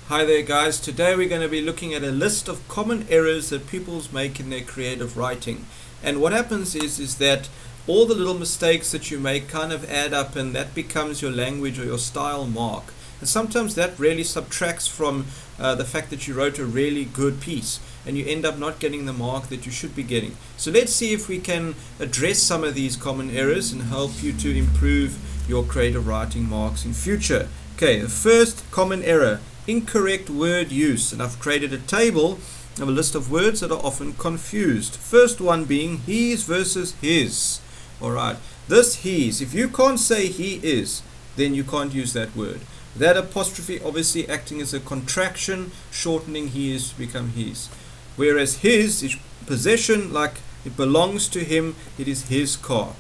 Hi there guys, today we're going to be looking at a list of common errors that pupils make in their creative writing. And what happens is that all the little mistakes that you make kind of add up, and that becomes your language or your style mark. And sometimes that really subtracts from the fact that you wrote a really good piece, and you end up not getting the mark that you should be getting. So let's see if we can address some of these common errors and help you to improve your creative writing marks in future. Okay, the first common error: incorrect word use. And I've created a table of a list of words that are often confused. First one being he's versus his. Alright, this he's, if you can't say he is, then you can't use that word. That apostrophe obviously acting as a contraction, shortening he is to become his. Whereas his is possession, like it belongs to him, it is his car.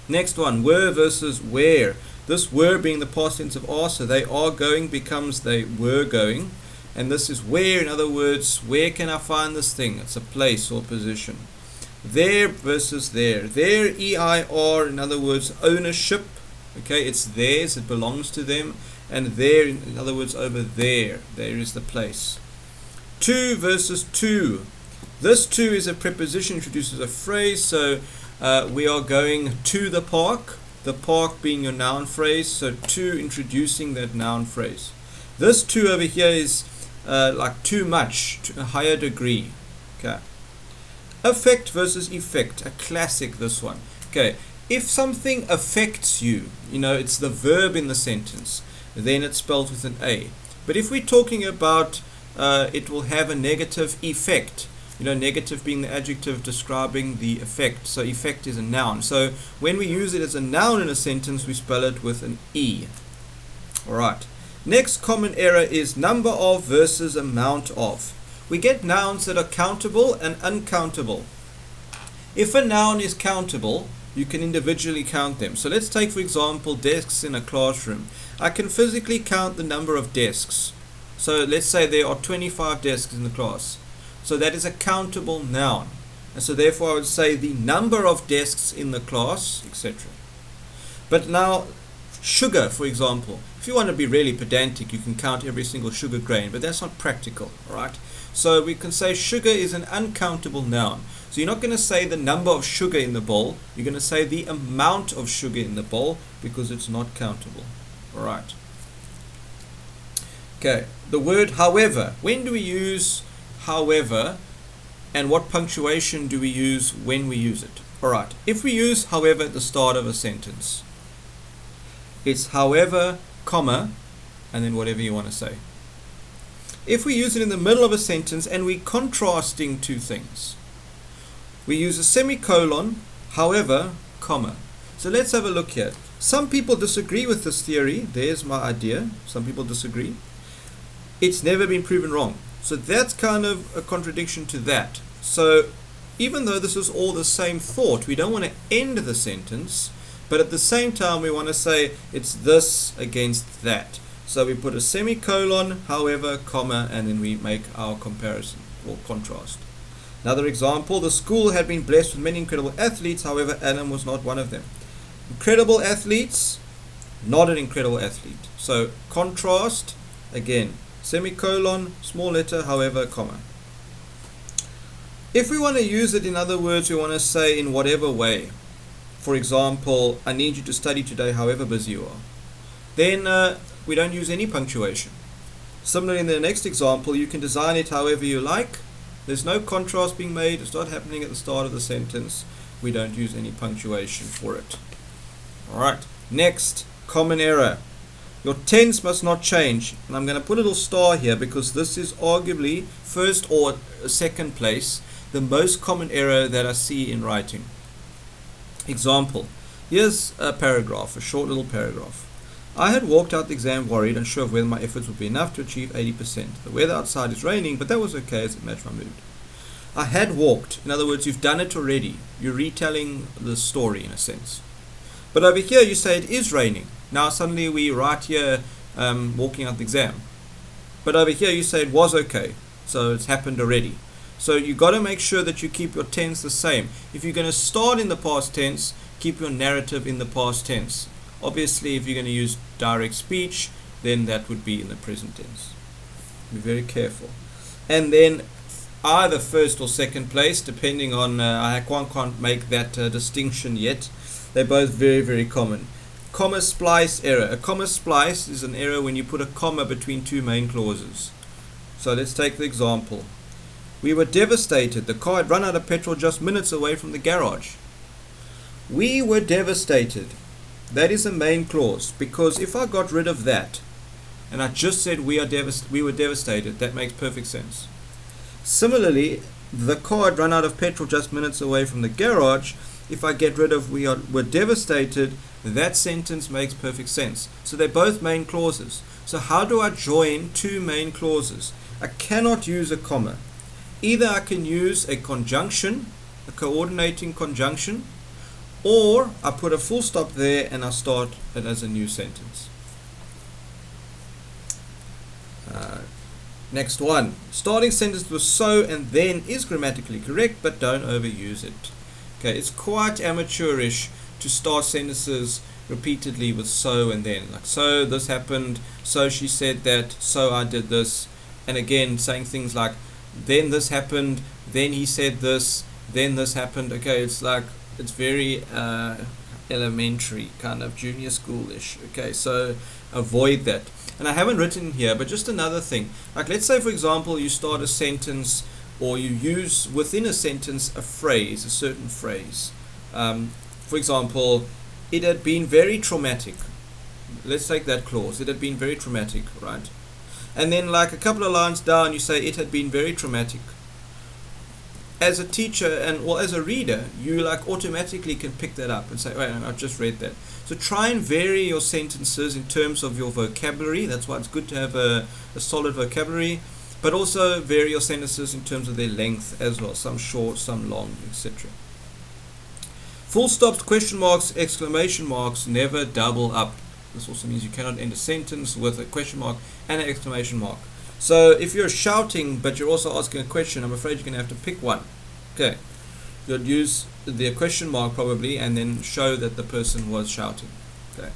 Next one, were versus where. This were being the past tense of are, so they are going becomes they were going. And this is where, in other words, where can I find this thing? It's a place or position. There versus there. There, EIR, in other words, ownership. Okay, it's theirs, it belongs to them. And there, in other words, over there. There is the place. To versus to. This to is a preposition, introduces a phrase. So we are going to the park. The park being your noun phrase, so to introducing that noun phrase. This to over here is like too much, to a higher degree. Okay. Affect versus effect, a classic, this one. Okay, if something affects you, it's the verb in the sentence, then it's spelled with an A. But if we're talking about it will have a negative effect, negative being the adjective describing the effect. So effect is a noun. So when we use it as a noun in a sentence, we spell it with an E. Alright. Next common error is number of versus amount of. We get nouns that are countable and uncountable. If a noun is countable, you can individually count them. So let's take, for example, desks in a classroom. I can physically count the number of desks. So let's say there are 25 desks in the class. So that is a countable noun. And so therefore I would say the number of desks in the class, etc. But now, sugar, for example. If you want to be really pedantic, you can count every single sugar grain, but that's not practical, alright? So we can say sugar is an uncountable noun. So you're not going to say the number of sugar in the bowl, you're going to say the amount of sugar in the bowl, because it's not countable. Alright. Okay, the word however. When do we use however, and what punctuation do we use when we use it? Alright, if we use however at the start of a sentence, it's however, comma, and then whatever you want to say. If we use it in the middle of a sentence and we're contrasting two things, we use a semicolon, however, comma. So let's have a look here. Some people disagree with this theory. There's my idea. Some people disagree. It's never been proven wrong. So that's kind of a contradiction to that. So even though this is all the same thought, we don't want to end the sentence, but at the same time we want to say it's this against that. So we put a semicolon, however, comma, and then we make our comparison or contrast. Another example, the school had been blessed with many incredible athletes, however, Adam was not one of them. Incredible athletes, not an incredible athlete. So contrast, again, semicolon, small letter, however, comma. If we want to use it, in other words, we want to say in whatever way. For example, I need you to study today however busy you are. Then we don't use any punctuation. Similarly, in the next example, you can design it however you like. There's no contrast being made. It's not happening at the start of the sentence. We don't use any punctuation for it. Alright, next common error. Your tense must not change. And I'm going to put a little star here because this is arguably first or second place the most common error that I see in writing. Example. Here's a paragraph, a short little paragraph. I had walked out the exam worried, unsure of whether my efforts would be enough to achieve 80%. The weather outside is raining, but that was okay as it matched my mood. I had walked. In other words, you've done it already. You're retelling the story in a sense. But over here you say it is raining. Now suddenly we write here walking out the exam. But over here you say it was okay. So it's happened already. So you got to make sure that you keep your tense the same. If you're going to start in the past tense, keep your narrative in the past tense. Obviously, if you're going to use direct speech, then that would be in the present tense. Be very careful. And then either first or second place, depending on, I can't make that distinction yet. They're both very, very common. Comma splice error. A comma splice is an error when you put a comma between two main clauses. So let's take the example. We were devastated. The car had run out of petrol just minutes away from the garage. We were devastated. That is a main clause, because if I got rid of that and I just said we were devastated, that makes perfect sense. Similarly, the car had run out of petrol just minutes away from the garage. If I get rid of were devastated, that sentence makes perfect sense. So they're both main clauses. So how do I join two main clauses? I cannot use a comma. Either I can use a conjunction, a coordinating conjunction, or I put a full stop there and I start it as a new sentence. Next one. Starting sentence with so and then is grammatically correct, but don't overuse it. Okay, it's quite amateurish to start sentences repeatedly with so and then. Like, so this happened, so she said that, so I did this. And again, saying things like, then this happened, then he said this, then this happened. Okay, it's like, it's very elementary, kind of junior schoolish. Okay, so avoid that. And I haven't written here, but just another thing. Like, let's say, for example, you start a sentence, or you use within a sentence a phrase, a certain phrase. For example, it had been very traumatic. Let's take that clause. It had been very traumatic, right? And then, like, a couple of lines down, you say it had been very traumatic. As a teacher or as a reader, you like automatically can pick that up and say, wait, no, I've just read that. So try and vary your sentences in terms of your vocabulary. That's why it's good to have a solid vocabulary. But also vary your sentences in terms of their length as well. Some short, some long, etc. Full stops, question marks, exclamation marks never double up. This also means you cannot end a sentence with a question mark and an exclamation mark. So if you're shouting but you're also asking a question, I'm afraid you're going to have to pick one. Okay, you'll use the question mark probably and then show that the person was shouting. Okay.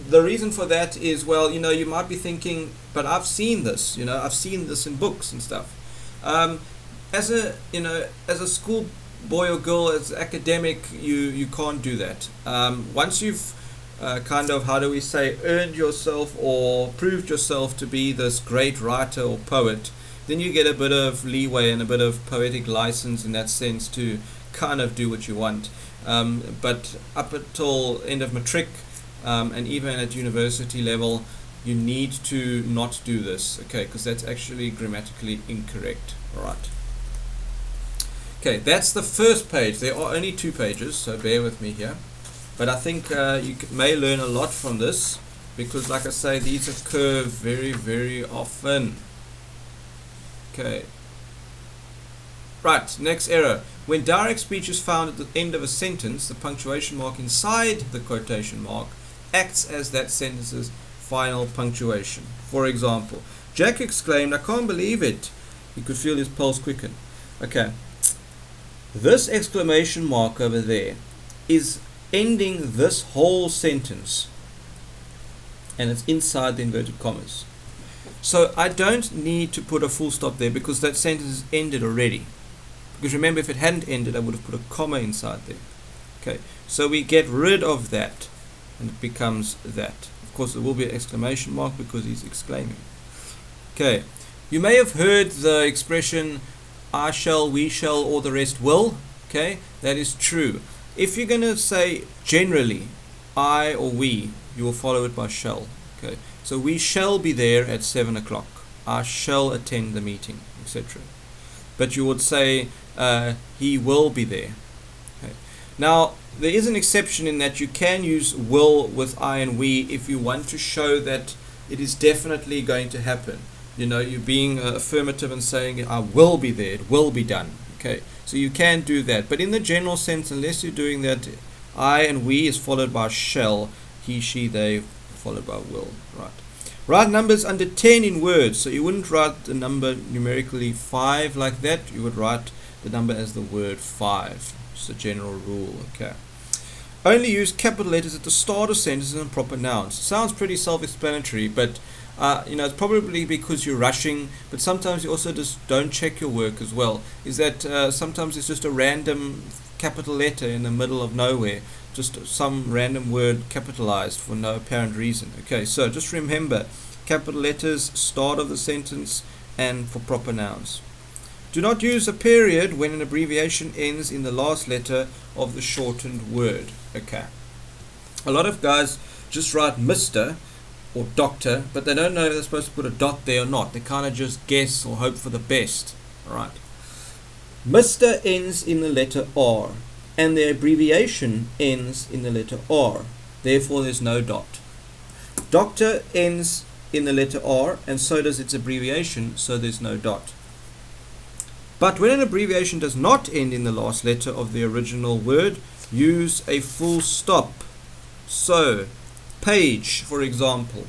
The reason for that is, well, you know, you might be thinking, but I've seen this, you know, I've seen this in books and stuff. As a school boy or girl, as academic, you can't do that. Once you've kind of, how do we say, earned yourself or proved yourself to be this great writer or poet, then you get a bit of leeway and a bit of poetic license in that sense to kind of do what you want. But up until end of matric, and even at university level, you need to not do this, okay, because that's actually grammatically incorrect. All right. Okay, that's the first page. There are only 2 pages, so bear with me here. But I think you may learn a lot from this, because like I say, these occur very, very often. Okay. Right, next error. When direct speech is found at the end of a sentence, the punctuation mark inside the quotation mark acts as that sentence's final punctuation. For example, Jack exclaimed, "I can't believe it." He could feel his pulse quicken. Okay. This exclamation mark over there is ending this whole sentence, and it's inside the inverted commas. So I don't need to put a full stop there because that sentence is ended already. Because remember, if it hadn't ended, I would have put a comma inside there. Okay, so we get rid of that and it becomes that. Of course, there will be an exclamation mark because he's exclaiming. Okay, you may have heard the expression I shall, we shall, or the rest will. Okay, that is true. If you're going to say generally I or we, you will follow it by shall. Okay, so we shall be there at 7 o'clock. I shall attend the meeting, etc. But you would say he will be there. Okay. Now, there is an exception in that you can use will with I and we if you want to show that it is definitely going to happen. You know, you're being affirmative and saying I will be there, it will be done. Okay, so you can do that. But in the general sense, unless you're doing that, I and we is followed by shall, he, she, they, followed by will. Right. Write numbers under 10 in words. So you wouldn't write the number numerically 5 like that. You would write the number as the word 5. It's a general rule. Okay. Only use capital letters at the start of sentences and proper nouns. Sounds pretty self-explanatory, but It's probably because you're rushing, but sometimes you also just don't check your work as well. Is that sometimes it's just a random capital letter in the middle of nowhere, just some random word capitalized for no apparent reason. Okay, so just remember, capital letters, start of the sentence, and for proper nouns. Do not use a period when an abbreviation ends in the last letter of the shortened word. Okay. A lot of guys just write Mr. or Doctor, but they don't know if they're supposed to put a dot there or not. They kind of just guess or hope for the best. Alright. Mr. ends in the letter R, and the abbreviation ends in the letter R. Therefore, there's no dot. Doctor ends in the letter R, and so does its abbreviation, so there's no dot. But when an abbreviation does not end in the last letter of the original word, use a full stop. So, page, for example.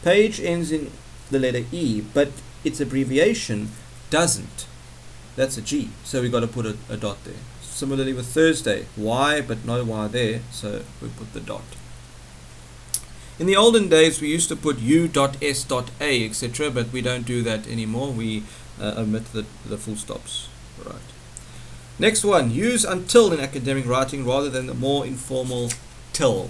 Page ends in the letter E, but its abbreviation doesn't. That's a G, so we've got to put a dot there. Similarly with Thursday, Y, but no Y there, so we put the dot. In the olden days, we used to put U.S.A, etc., but we don't do that anymore. We omit the full stops. Right. Next one, use until in academic writing rather than the more informal till.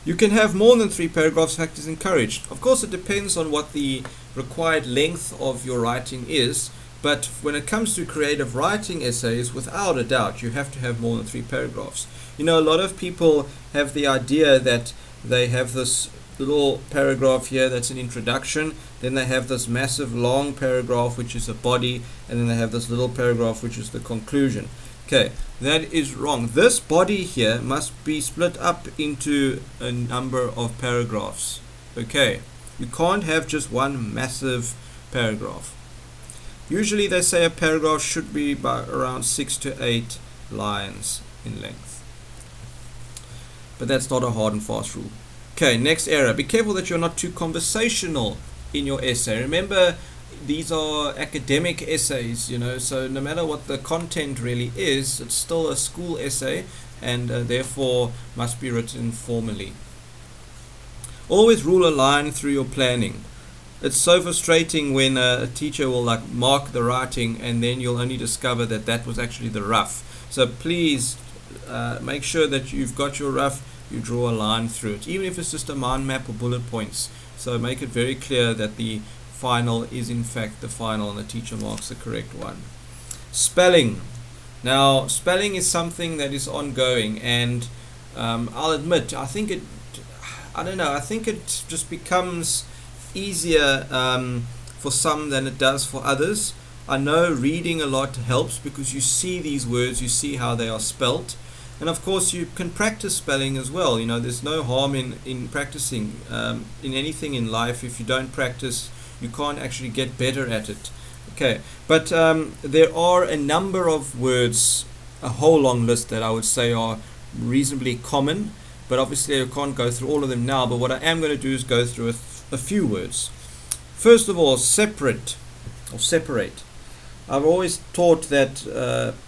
You can have more than 3 paragraphs, fact is encouraged. Of course, it depends on what the required length of your writing is, but when it comes to creative writing essays, without a doubt, you have to have more than 3 paragraphs. You know, a lot of people have the idea that they have this little paragraph here that's an introduction, then they have this massive long paragraph which is a body, and then they have this little paragraph which is the conclusion. Okay, that is wrong. This body here must be split up into a number of paragraphs. Okay, you can't have just one massive paragraph. Usually they say a paragraph should be by around 6 to 8 lines in length. But that's not a hard and fast rule. Okay, next error. Be careful that you're not too conversational in your essay. Remember, these are academic essays, you know, so no matter what the content really is, it's still a school essay and therefore must be written formally. Always rule a line through your planning. It's so frustrating when a teacher will like mark the writing and then you'll only discover that that was actually the rough. So please make sure that you've got your rough, you draw a line through it, even if it's just a mind map or bullet points. So make it very clear that the final is in fact the final and the teacher marks the correct one. Spelling. Now, spelling is something that is ongoing, and I'll admit, I think it just becomes easier for some than it does for others. I know reading a lot helps because you see these words, you see how they are spelt, and of course you can practice spelling as well. You know, there's no harm in practicing in anything in life. If you don't practice, you can't actually get better at it. Okay, but there are a number of words, a whole long list that I would say are reasonably common, but obviously I can't go through all of them now. But what I am going to do is go through a few words. First of all, separate or separate. I've always taught that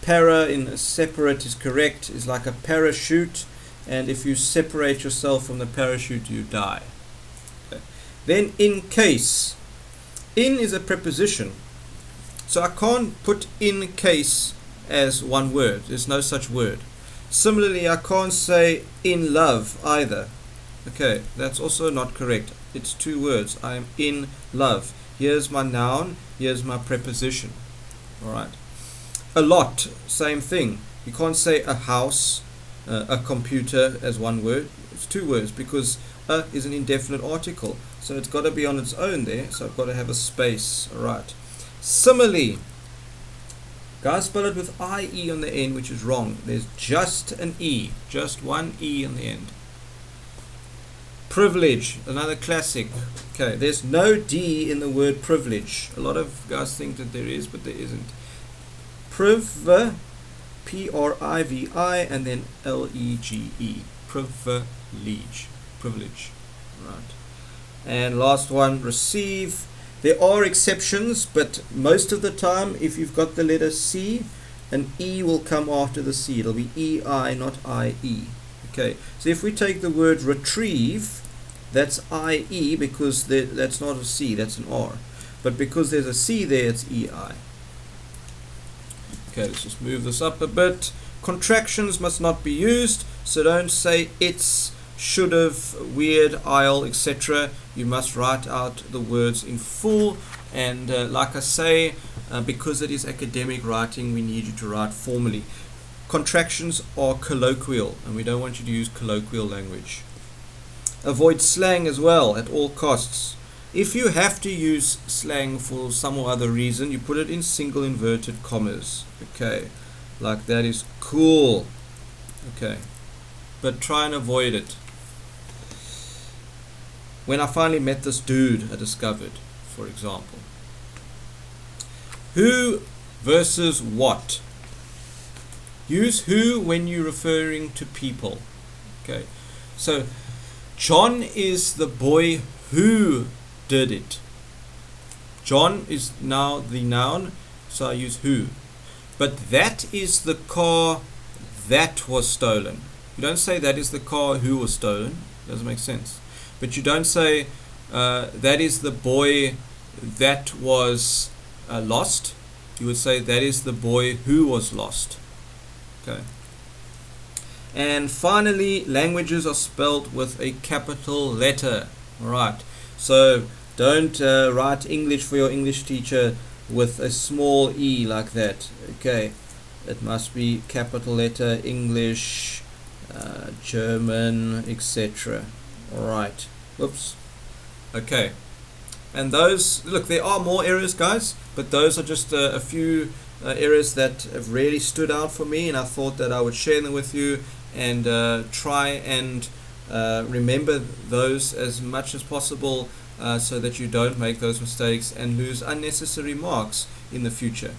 para in separate is correct, is like a parachute, and if you separate yourself from the parachute, you die. Okay. Then in case. In is a preposition, so I can't put in case as one word. There's no such word. Similarly, I can't say in love either. Okay, that's also not correct. It's 2 words. I am in love. Here's my noun, here's my preposition. Alright. A lot, same thing. You can't say a house, a computer as one word. It's 2 words because a is an indefinite article. So it's got to be on its own there. So I've got to have a space. Alright. Simile. Guys spell it with IE on the end, which is wrong. There's just an E. Just one E on the end. Privilege. Another classic. Okay. There's no D in the word privilege. A lot of guys think that there is, but there isn't. P-R-I-V-I and then L-E-G-E. Privilege. Privilege. Right. And last one, receive. There are exceptions, but most of the time, if you've got the letter C, an E will come after the C. It'll be E-I, not I-E. Okay, so if we take the word retrieve, that's IE because that's not a C, that's an R. But because there's a C there, it's EI. Okay, let's just move this up a bit. Contractions must not be used, so don't say it's, should've, weird, I'll, etc. You must write out the words in full, and like I say, because it is academic writing, we need you to write formally. Contractions are colloquial, and we don't want you to use colloquial language. Avoid slang as well at all costs. If you have to use slang for some or other reason, you put it in single inverted commas. Okay, like that is cool. Okay, but try and avoid it. When I finally met this dude, I discovered, for example. Who versus what? Use who when you're referring to people. Okay, so John is the boy who did it. John is now the noun, so I use who. But that is the car that was stolen. You don't say that is the car who was stolen. Doesn't make sense. But you don't say that is the boy that was lost. You would say that is the boy who was lost. Okay. And finally, languages are spelled with a capital letter. Alright, so don't write English for your English teacher with a small e like that. Okay, it must be capital letter, English, German, etc. Alright, whoops. Okay, and those, look, there are more errors, guys, but those are just a few errors that have really stood out for me, and I thought that I would share them with you and try and remember those as much as possible so that you don't make those mistakes and lose unnecessary marks in the future.